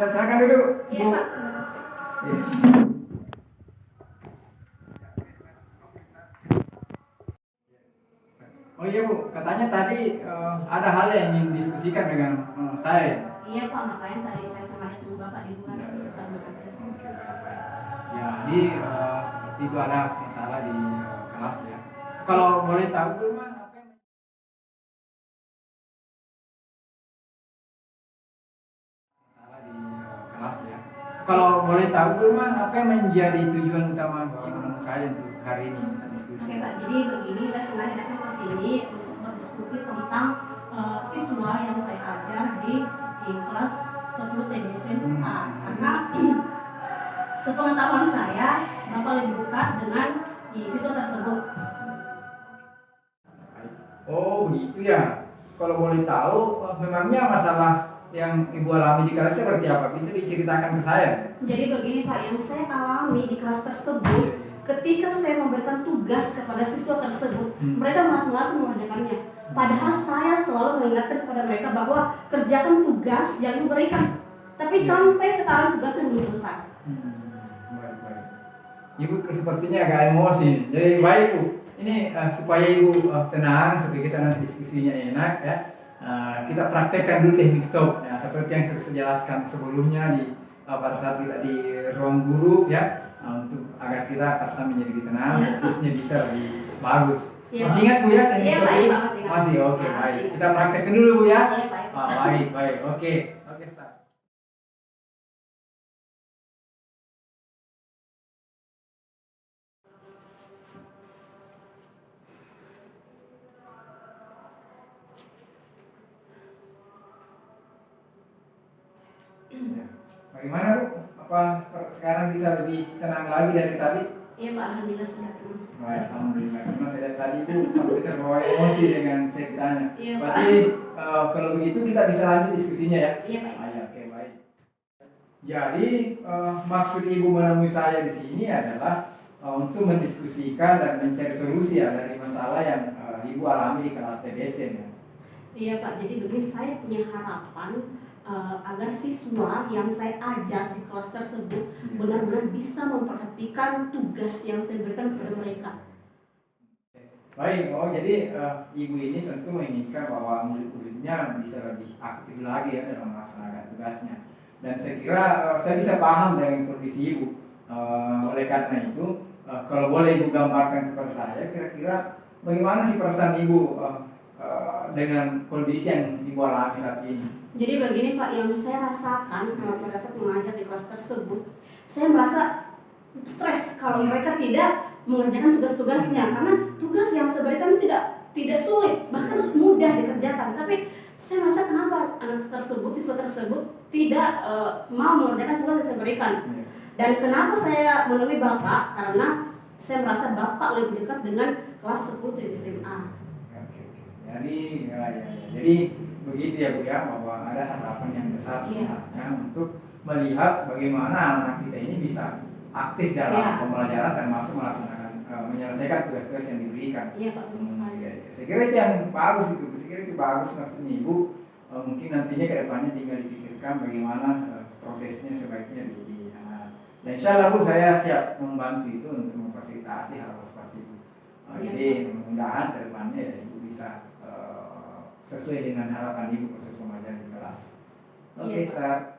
Ya, silakan dulu, Iya Bu. Pak, terima kasih. Iya. Oh iya Bu, katanya tadi ada hal yang ingin diskusikan dengan saya. Iya Pak, makanya tadi saya sengaja tunggu Bapak di luar Ya, ya. sedang mengajar. Oke, baik. Jadi seperti itu ada masalah di kelas ya. Kalau boleh tahu tuh mah apa yang masalah di kelas ya. Kalau boleh tahu tuh mah apa yang menjadi tujuan utama Ibu saya untuk hari ini diskusi. Oke Pak, jadi begini, saya sengaja datang ke sini untuk berdiskusi tentang siswa yang saya ajar di kelas 10 TBC A. Karena sepengetahuan saya, Bapak lebih dekat dengan siswa tersebut. Oh begitu ya. Kalau boleh tahu, memangnya masalah yang Ibu alami di kelas seperti apa? Bisa diceritakan ke saya? Jadi begini Pak, yang saya alami di kelas tersebut, ketika saya memberikan tugas kepada siswa tersebut, mereka malas-malasan mengerjakannya. Padahal saya selalu mengingatkan kepada mereka bahwa kerjakan tugas yang diberikan. Tapi sampai sekarang tugasnya belum selesai. Baik. Ibu sepertinya agak emosi. Jadi baik Bu. Ini supaya Ibu tenang, supaya kita nanti diskusinya enak ya. Kita praktekkan dulu teknik stop ya, seperti yang sudah saya jelaskan sebelumnya pada saat kita di ruang guru ya, untuk agar kita perasa menjadi lebih tenang, fokusnya bisa lebih bagus. Ya, masih ingat Bu ya teknik iya, stop Pak, ini? Pak, masih ingat. Masih, oke, Masih baik. ingat. Kita praktekkan dulu Bu ya. Iya, baik. Baik, oke, start. Ya. Bagaimana Bu? Apa sekarang bisa lebih tenang lagi dari tadi? Iya Pak, alhamdulillah sudah tenang. Baik, alhamdulillah. Karena saya dari tadi Bu sampai terbawa emosi dengan ceritanya. Iya, Pak. Berarti kalau begitu kita bisa lanjut diskusinya ya? Iya Pak. Ya, oke, baik. Jadi maksud Ibu menemui saya di sini adalah untuk mendiskusikan dan mencari solusi ya dari masalah yang Ibu alami di kelas TBC ya. Iya Pak, jadi begini, saya punya harapan agar siswa yang saya ajar di kelas tersebut benar-benar bisa memperhatikan tugas yang saya berikan kepada mereka. Baik, jadi Ibu ini tentu menginginkan bahwa murid-muridnya bisa lebih aktif lagi ya dalam melaksanakan tugasnya. Dan saya kira saya bisa paham dengan kondisi Ibu. Oleh karena itu, kalau boleh Ibu gambarkan kepada saya, kira-kira bagaimana sih perasaan Ibu dengan kondisi yang Ibu alami saat ini? Jadi begini Pak, yang saya rasakan pada saat mengajar di kelas tersebut, saya merasa stres kalau mereka tidak mengerjakan tugas-tugasnya, karena tugas yang saya berikan tidak sulit, bahkan mudah dikerjakan. Tapi saya merasa kenapa anak tersebut, siswa tersebut tidak mau mengerjakan tugas yang saya berikan. Dan kenapa saya menemui Bapak? Karena saya merasa Bapak lebih dekat dengan kelas 10 di SMA. Jadi begitu ya Bu ya, bahwa ada harapan yang besar sebenarnya untuk melihat bagaimana anak kita ini bisa aktif dalam pembelajaran termasuk melaksanakan menyelesaikan tugas-tugas yang diberikan. Iya Pak, betul sekali. Saya kira itu yang bagus itu. Saya kira itu bagus maksudnya Ibu. Mungkin nantinya ke depannya tinggal dipikirkan bagaimana prosesnya sebaiknya dan insya Allah Bu, saya siap membantu itu untuk memfasilitasi hal seperti itu. Jadi mudah-mudahan ke depannya ya Ibu bisa sesuai dengan harapan Ibu proses pengajaran di kelas. Oke, Sar.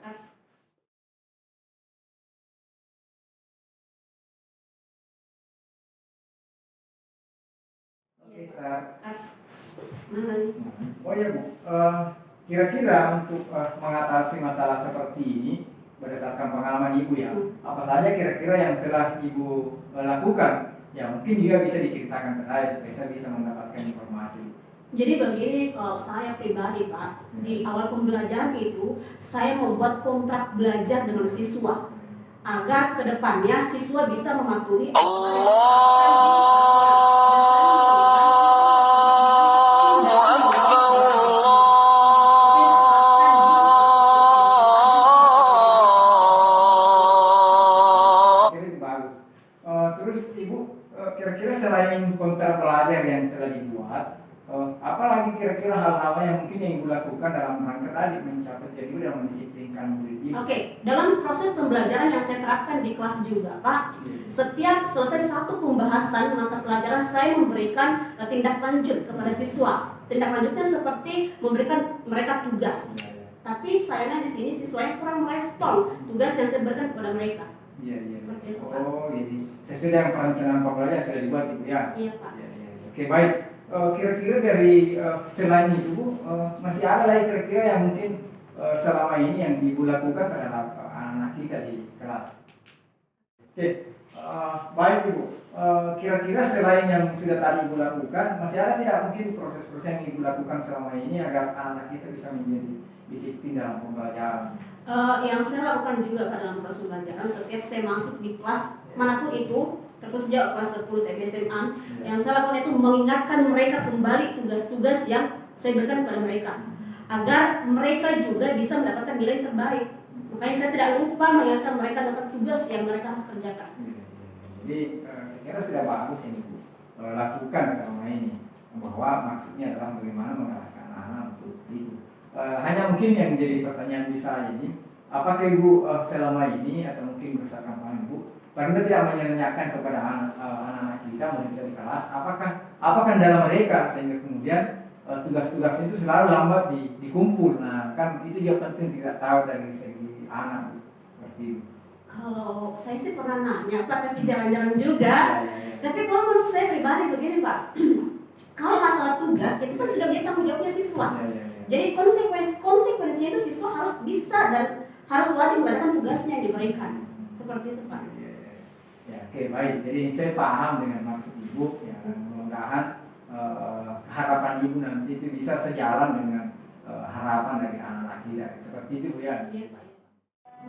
Oh ya Bu, kira-kira untuk mengatasi masalah seperti ini berdasarkan pengalaman Ibu ya, apa saja kira-kira yang telah Ibu lakukan? Ya mungkin juga bisa diceritakan ke saya supaya saya bisa mendapatkan informasi. Jadi begini, kalau saya pribadi Pak, di awal pembelajaran itu saya membuat kontrak belajar dengan siswa agar kedepannya siswa bisa mematuhi Terus Ibu kira-kira selain kontrak pelajar yang telah dibuat, apalagi kira-kira hal-hal yang mungkin yang Ibu lakukan dalam rangka tadi mencapai tujuan Ibu dan mendisiplinkan murid Ibu? Oke, dalam proses pembelajaran yang saya terapkan di kelas juga, Pak, setiap selesai satu pembahasan mata pelajaran saya memberikan tindak lanjut kepada siswa. Tindak lanjutnya seperti memberikan mereka tugas. Tapi sayangnya di sini siswanya kurang merespon tugas yang saya berikan kepada mereka. Iya, iya. Seperti itu, Pak. Oh, jadi sesuai dengan perencanaan pembelajaran sudah dibuat Ibu ya? Iya, Pak. Iya, iya. Oke, baik. Kira-kira dari selain itu masih ada lagi kira-kira yang mungkin selama ini yang Ibu lakukan terhadap anak-anak kita di kelas? Oke, baik Ibu. Kira-kira selain yang sudah tadi Ibu lakukan, masih ada tidak mungkin proses-proses yang Ibu lakukan selama ini agar anak-anak kita bisa menjadi disiplin dalam pembelajaran? Yang saya lakukan juga pada dalam proses pembelajaran, setiap saya masuk di kelas manapun itu, terus sejak kelas 10 TK SMA, yang saya lakukan itu mengingatkan mereka kembali tugas-tugas yang saya berikan kepada mereka, agar mereka juga bisa mendapatkan nilai terbaik. Makanya saya tidak lupa mengingatkan mereka tentang tugas yang mereka harus kerjakan. Jadi saya kira sudah bagus yang Ibu lakukan selama ini, bahwa maksudnya adalah bagaimana mengarahkan anak-anak untuk itu. Hanya mungkin yang menjadi pertanyaan di saya ini, apakah Ibu selama ini atau mungkin berdasarkan pengalaman Ibu pernah tidak menanyakan kepada anak-anak kita murid di kelas, apakah dalam mereka sehingga kemudian tugas-tugas itu selalu lambat dikumpul. Nah, kan itu juga penting tidak tahu dari segi anak seperti itu. Kalau saya sih pernah nanya, Pak, tapi jarang-jarang juga. Ya. Tapi kalau menurut saya pribadi begini, Pak, kalau masalah tugas itu kan sudah menjadi tanggung jawabnya siswa. Ya. Jadi konsekuensinya itu siswa harus bisa dan harus wajib mengerjakan tugasnya yang diberikan. Seperti itu, Pak. Ya, oke, baik. Jadi saya paham dengan maksud Ibu, ya, dan mudah-mudahan harapan Ibu nanti itu bisa sejalan dengan harapan dari anak-anak kita. Seperti itu, Bu ya. Iya, Pak.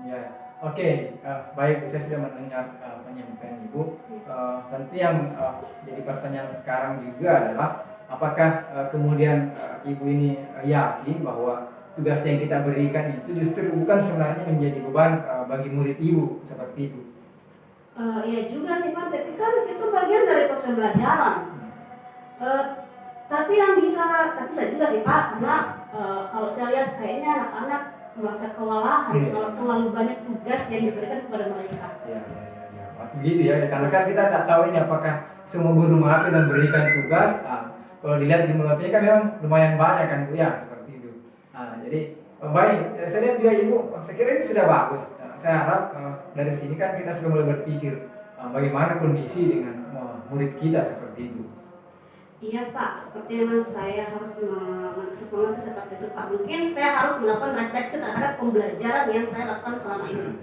Ya, oke, baik. Saya sudah mendengar penyampaian Ibu. Tentu yang jadi pertanyaan sekarang juga adalah apakah kemudian Ibu ini yakin bahwa tugas yang kita berikan itu justru bukan sebenarnya menjadi beban bagi murid Ibu seperti itu? Iya juga sih, Pak, tapi kan itu bagian dari proses pembelajaran. Tapi saya juga sih, Pak, karena kalau saya lihat kayaknya anak-anak merasa kewalahan kalau terlalu banyak tugas yang diberikan kepada mereka. Ya. Begitu ya, karena kan kita tidak tahu ini apakah semua guru mampu dan berikan tugas. Kalau dilihat jumlahnya kan memang lumayan banyak kan Bu ya, seperti itu. Jadi baik, saya lihat juga Ibu, saya kira ini sudah bagus. Saya harap dari sini kan kita sudah mulai berpikir bagaimana kondisi dengan murid kita seperti itu. Iya, Pak, seperti memang saya harus sepengerti seperti itu, Pak. Mungkin saya harus melakukan refleksi terhadap pembelajaran yang saya lakukan selama ini.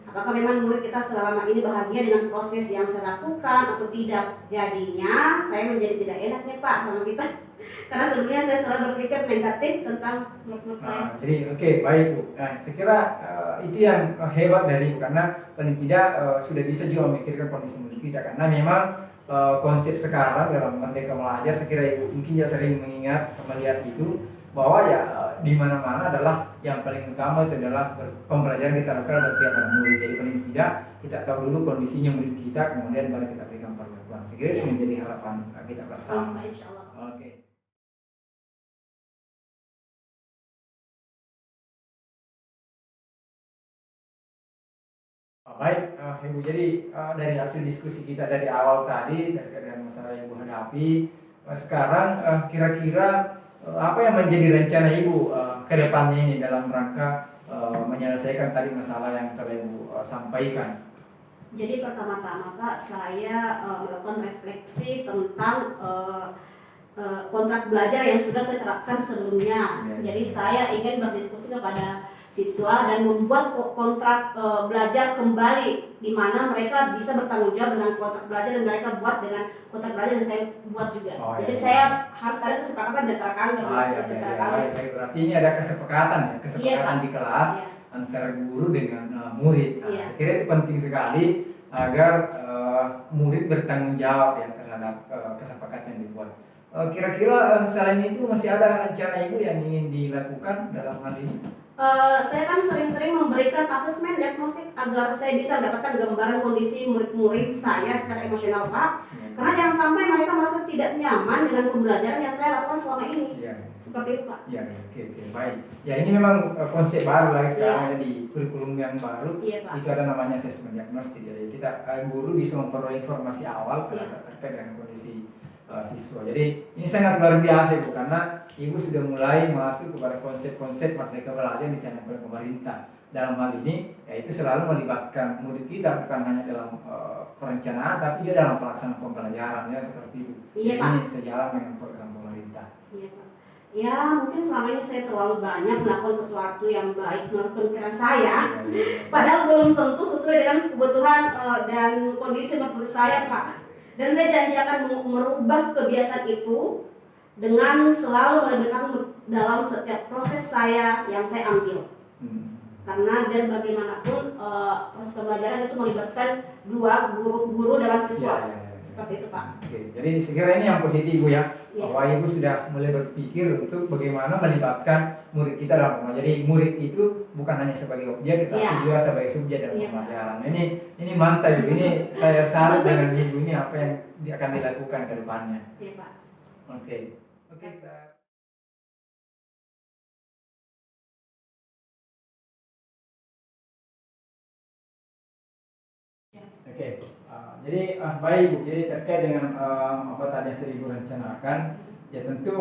Apakah memang murid kita selama ini bahagia dengan proses yang saya lakukan atau tidak? Jadinya saya menjadi tidak enak nih, Pak, sama kita. Karena sebelumnya saya selalu berpikir negatif tentang murid-murid saya. Jadi oke, baik Bu. Saya kira itu yang hebat dari Ibu, karena paling tidak sudah bisa juga memikirkan kondisi murid kita, karena memang konsep sekarang dalam Merdeka Belajar, saya kira Ibu mungkin ya sering melihat itu, bahwa ya di mana-mana adalah yang paling utama itu adalah pembelajaran kita lakukan berpihak pada murid. Jadi paling tidak kita tahu dulu kondisinya murid kita, kemudian baru kita berikan perlakuan. Saya kira itu menjadi harapan kita bersama. Insyaallah. Oke. Baik, Ibu, jadi dari hasil diskusi kita dari awal tadi terkait dengan masalah yang Ibu hadapi, sekarang kira-kira apa yang menjadi rencana Ibu ke depannya ini dalam rangka menyelesaikan tadi masalah yang telah Ibu sampaikan? Jadi pertama-tama, Pak, saya melakukan refleksi tentang kontrak belajar yang sudah saya terapkan sebelumnya. Jadi saya ingin berdiskusi kepada siswa dan membuat kontrak belajar kembali, di mana mereka bisa bertanggung jawab dengan kontrak belajar dan mereka buat dengan kontrak belajar yang saya buat juga. Jadi saya harus ada kesepakatan di antara kami. Baik. Berarti ini ada kesepakatan di kelas antara guru dengan murid. Saya kira itu penting sekali agar murid bertanggung jawab ya terhadap kesepakatan yang dibuat. Kira-kira selain itu masih ada rencana Ibu yang ingin dilakukan dalam hal ini? Saya kan sering-sering memberikan asesmen diagnostik agar saya bisa mendapatkan gambaran kondisi murid-murid saya secara emosional, Pak. Karena jangan sampai mereka merasa tidak nyaman dengan pembelajaran yang saya lakukan selama ini. Iya. Seperti itu, Pak. Iya, oke, baik. Ya ini memang konsep baru lah sekarang ya, di kurikulum yang baru. Iya, Pak. Itu ada namanya asesmen diagnostik. Jadi kita guru bisa memperoleh informasi awal Iya. terkait dengan kondisi siswa. Jadi ini sangat luar biasa Bu, karena Ibu sudah mulai masuk kepada konsep-konsep merdeka belajar dicanangkan oleh pemerintah. Dalam hal ini, yaitu selalu melibatkan murid kita bukan hanya dalam perencanaan, tapi juga dalam pelaksanaan pembelajaran ya seperti itu. Iya, Pak. Ini sejalan dengan program pemerintah. Iya, Pak. Ya, mungkin selama ini saya terlalu banyak melakukan sesuatu yang baik menurut pemikiran saya. Padahal belum tentu sesuai dengan kebutuhan dan kondisi menurut saya, Pak. Dan saya janji akan merubah kebiasaan itu dengan selalu melibatkan dalam setiap proses saya yang saya ambil. Karena biar bagaimanapun proses pembelajaran itu melibatkan dua guru dalam siswa. Seperti itu, Pak. Oke, jadi sekiranya ini yang positif Bu ya, Ya. bahwa Ibu sudah mulai berpikir untuk bagaimana melibatkan murid kita dalam pembelajaran. Jadi murid itu bukan hanya sebagai objek, tetapi Ya. juga sebagai subjek dalam Ya. pembelajaran. Ini mantap Ibu, ini saya salut dengan Ibu, ini apa yang akan dilakukan ke depannya. Iya, Pak. Oke, Ustaz. Oke, jadi baik Bu, jadi terkait dengan apa tadi yang sudah Ibu rencanakan, ya tentu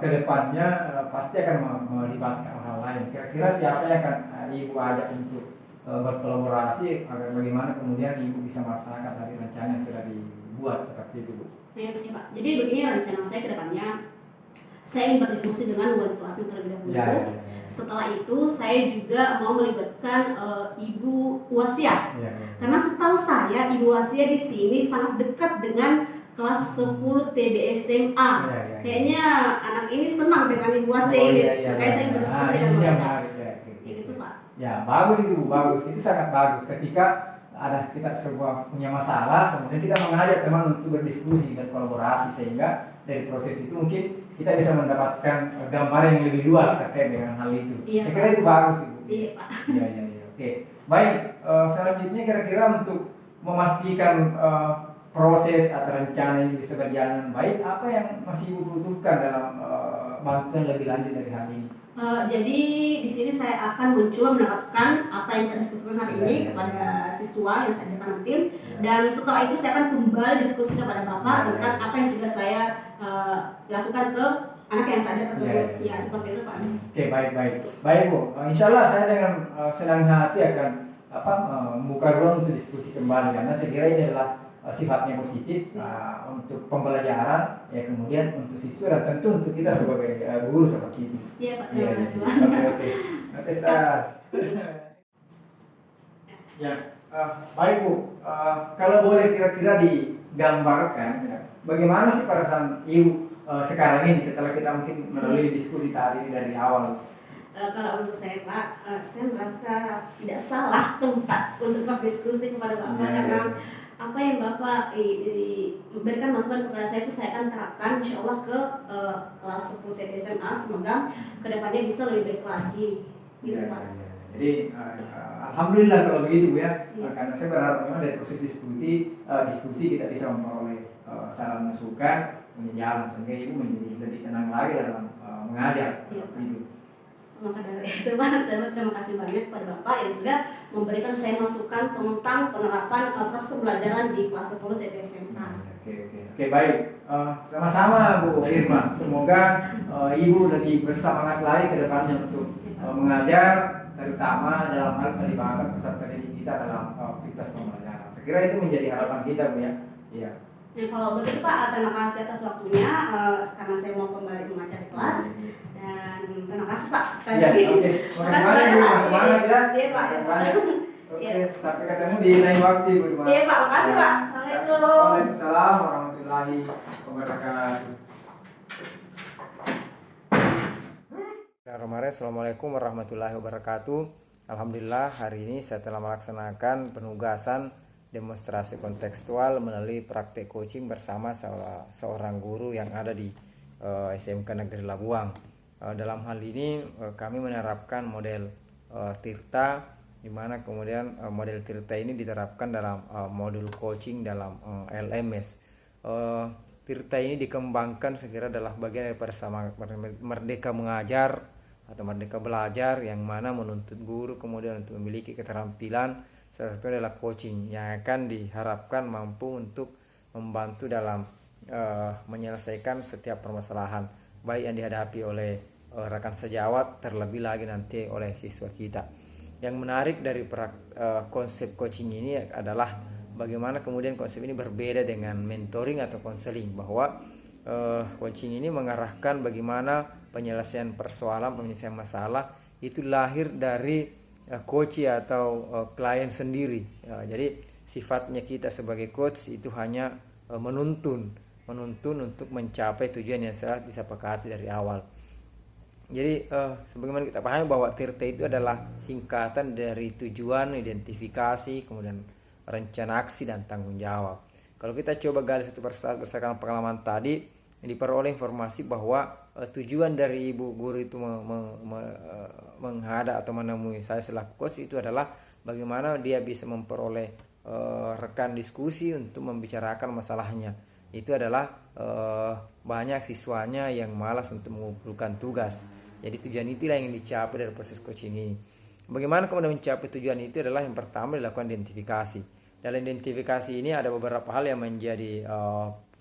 ke depannya pasti akan melibatkan hal lain. Kira-kira siapa yang akan Ibu ajak untuk berkolaborasi agar bagaimana kemudian Ibu bisa melaksanakan tadi rencana yang sudah dibuat seperti itu Bu? Ya, Pak. Jadi begini rencana saya ke depannya. Saya ingin berdiskusi dengan wali kelasnya terlebih dahulu. Ya. Setelah itu saya juga mau melibatkan Ibu Wasia. Ya. Karena setahu saya Ibu Wasia di sini sangat dekat dengan kelas 10 TB SMA. Ya. Kayaknya anak ini senang dengan Ibu Wasia ini. Makanya saya berdiskusi dengan ini yang mereka. menarik ya. Ya gitu, Pak. Ya bagus itu Bu, bagus. Itu sangat bagus ketika ada kita sebuah punya masalah, kemudian kita mengajak teman untuk berdiskusi dan kolaborasi sehingga dari proses itu mungkin kita bisa mendapatkan gambaran yang lebih luas terkait dengan hal itu. Iya, Saya kira itu bagus Ibu. Iya, Pak. Iya. Oke. Baik, selanjutnya kira-kira untuk memastikan proses atau rencana ini bisa berjalan dengan baik, apa yang masih Ibu butuhkan dalam bantuan lebih lanjut dari hal ini? Jadi di sini saya akan mencoba menerapkan apa yang kita diskusikan hari ini kepada siswa yang saya akan tim, dan setelah itu saya akan kembali diskusi kepada Bapak tentang apa yang sudah saya lakukan ke anak yang saya ajak tersebut. Ya seperti itu, Pak. Oke, baik Bu. Insya Allah saya dengan senang hati akan membuka ruang untuk diskusi kembali karena saya kira ini adalah sifatnya positif untuk pembelajaran ya, kemudian untuk siswa dan tentu untuk kita sebagai guru seperti ini. Iya, Pak. Terima kasih, Pak. Oke, Ustaz. Ya, baik Bu. Kalau boleh kira-kira digambarkan ya, bagaimana sih perasaan Ibu sekarang ini setelah kita mungkin melalui diskusi tadi dari awal? Kalau untuk saya, Pak, saya merasa tidak salah tempat untuk berdiskusi kepada Bapak karena apa yang Bapak memberikan masukan kepada saya itu saya akan terapkan insya Allah ke kelas 10 TB SMA. Semoga kedepannya bisa lebih baik lagi gitu, Pak. Jadi alhamdulillah kalau begitu ya, karena saya berharap memang dari proses diskusi kita bisa memperoleh saran masukan jalan sehingga Ibu menjadi lebih tenang lagi dalam mengajar itu. Maka dari itu, Pak, saya terima kasih banyak kepada Bapak yang sudah memberikan saya masukan tentang penerapan proses pembelajaran di kelas 10 TB SMA. Oke, baik. Sama-sama Bu Irma. Semoga Ibu lebih bersemangat lagi ke depannya untuk mengajar, terutama dalam hal pelibatan peserta didik kita dalam aktivitas pembelajaran. Sekira itu menjadi harapan kita Bu ya. Iya. Ya, kalau begitu Pak, terima kasih atas waktunya karena saya mau kembali mengajar di kelas. Dan terima kasih Pak sekali lagi. Oke, semangat ya. Iya Pak. Oke, sampai ketemu di lain waktu Bu Irma. Iya Pak, makasih Pak. Assalamualaikum. Waalaikumsalam warahmatullahi wabarakatuh. Assalamualaikum warahmatullahi wabarakatuh. Alhamdulillah hari ini saya telah melaksanakan penugasan demonstrasi kontekstual melalui praktek coaching bersama seorang guru yang ada di SMK Negeri Labuang. Dalam hal ini kami menerapkan model Tirta, di mana kemudian model Tirta ini diterapkan dalam modul coaching dalam LMS. Tirta ini dikembangkan sekira adalah bagian daripada sama Merdeka Mengajar atau Merdeka Belajar, yang mana menuntut guru kemudian untuk memiliki keterampilan, salah satu adalah coaching, yang akan diharapkan mampu untuk membantu dalam menyelesaikan setiap permasalahan baik yang dihadapi oleh rekan sejawat, terlebih lagi nanti oleh siswa kita. Yang menarik dari konsep coaching ini adalah bagaimana kemudian konsep ini berbeda dengan mentoring atau konseling, bahwa coaching ini mengarahkan bagaimana penyelesaian persoalan, penyelesaian masalah itu lahir dari coach atau klien sendiri. Jadi sifatnya kita sebagai coach itu hanya menuntun untuk mencapai tujuan yang sudah disepakati dari awal. Jadi sebagaimana kita pahami bahwa Tirta itu adalah singkatan dari tujuan, identifikasi, kemudian rencana aksi dan tanggung jawab. Kalau kita coba gali satu persatu berdasarkan pengalaman tadi, diperoleh informasi bahwa tujuan dari ibu guru itu menghadap atau menemui saya selaku coach itu adalah bagaimana dia bisa memperoleh rekan diskusi untuk membicarakan masalahnya. Itu adalah banyak siswanya yang malas untuk mengumpulkan tugas. Jadi tujuan itulah yang dicapai dari proses coaching ini. Bagaimana kemudian mencapai tujuan itu adalah yang pertama dilakukan identifikasi. Dalam identifikasi ini ada beberapa hal yang menjadi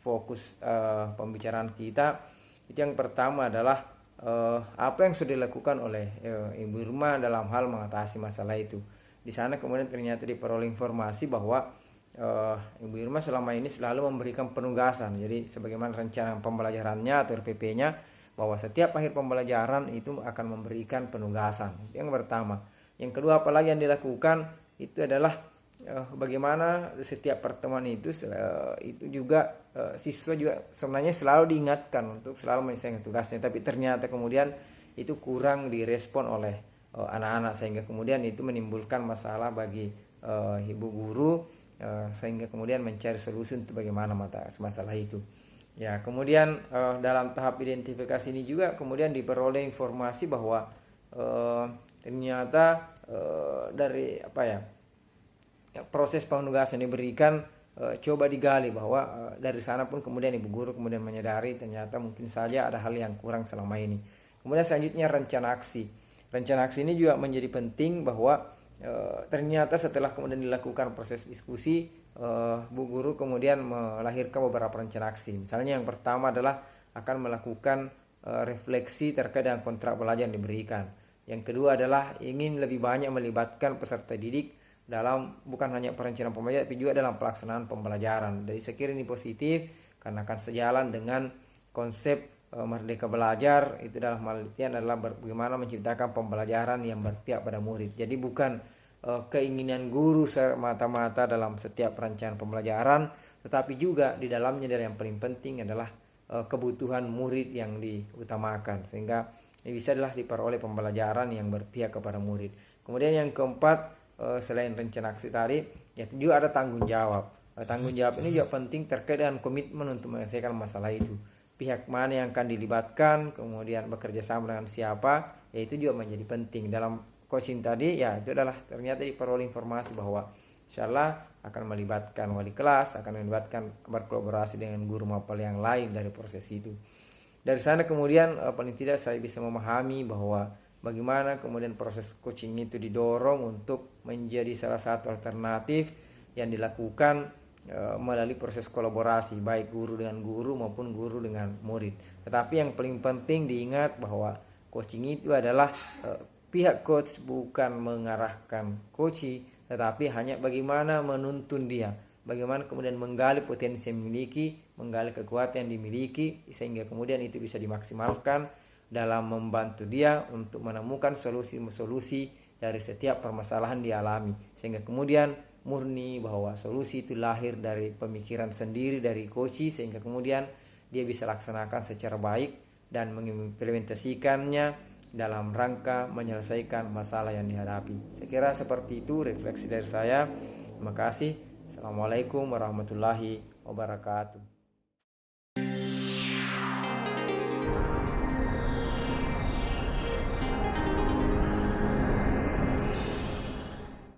fokus pembicaraan kita. Itu yang pertama adalah apa yang sudah dilakukan oleh Ibu Irma dalam hal mengatasi masalah itu. Di sana kemudian ternyata diperoleh informasi bahwa Ibu Irma selama ini selalu memberikan penugasan. Jadi sebagaimana rencana pembelajarannya atau RPP-nya, bahwa setiap akhir pembelajaran itu akan memberikan penugasan. Yang pertama. Yang kedua, apalagi yang dilakukan itu adalah bagaimana setiap pertemuan itu juga siswa juga sebenarnya selalu diingatkan untuk selalu menyelesaikan tugasnya, tapi ternyata kemudian itu kurang direspon oleh anak-anak, sehingga kemudian itu menimbulkan masalah bagi ibu guru, sehingga kemudian mencari solusi untuk bagaimana masalah itu. Ya, kemudian dalam tahap identifikasi ini juga kemudian diperoleh informasi bahwa ternyata dari proses penugasan yang diberikan coba digali bahwa dari sana pun kemudian ibu guru kemudian menyadari ternyata mungkin saja ada hal yang kurang selama ini. Kemudian selanjutnya rencana aksi. Rencana aksi ini juga menjadi penting bahwa ternyata setelah kemudian dilakukan proses diskusi, Bu Guru kemudian melahirkan beberapa rencana aksi. Misalnya yang pertama adalah akan melakukan refleksi terkait dengan kontrak belajar yang diberikan. Yang kedua adalah ingin lebih banyak melibatkan peserta didik dalam bukan hanya perencanaan pembelajaran tapi juga dalam pelaksanaan pembelajaran. Jadi saya kira ini positif karena akan sejalan dengan konsep Merdeka Belajar. Itu dalam hal ini adalah bagaimana menciptakan pembelajaran yang berpihak pada murid. Jadi bukan keinginan guru semata-mata dalam setiap perencanaan pembelajaran, tetapi juga di dalamnya yang paling penting adalah kebutuhan murid yang diutamakan, sehingga ini bisa adalah diperoleh pembelajaran yang berpihak kepada murid. Kemudian yang keempat, selain rencana aksi tadi, yaitu juga ada tanggung jawab. Tanggung jawab ini juga penting terkait dengan komitmen untuk menyelesaikan masalah itu. Pihak mana yang akan dilibatkan, kemudian bekerja sama dengan siapa, yaitu juga menjadi penting. Dalam coaching tadi, ya itu adalah ternyata diperoleh informasi bahwa insyaallah akan melibatkan wali kelas, akan melibatkan berkolaborasi dengan guru maupun yang lain dari proses itu. Dari sana kemudian paling tidak saya bisa memahami bahwa bagaimana kemudian proses coaching itu didorong untuk menjadi salah satu alternatif yang dilakukan melalui proses kolaborasi baik guru dengan guru maupun guru dengan murid. Tetapi yang paling penting diingat bahwa coaching itu adalah pihak coach bukan mengarahkan coachee, tetapi hanya bagaimana menuntun dia, bagaimana kemudian menggali potensi yang dimiliki, menggali kekuatan yang dimiliki, sehingga kemudian itu bisa dimaksimalkan dalam membantu dia untuk menemukan solusi-solusi dari setiap permasalahan dialami, sehingga kemudian murni bahwa solusi itu lahir dari pemikiran sendiri dari coachee, sehingga kemudian dia bisa laksanakan secara baik dan mengimplementasikannya dalam rangka menyelesaikan masalah yang dihadapi. Saya kira seperti itu refleksi dari saya. Terima kasih. Assalamualaikum warahmatullahi wabarakatuh.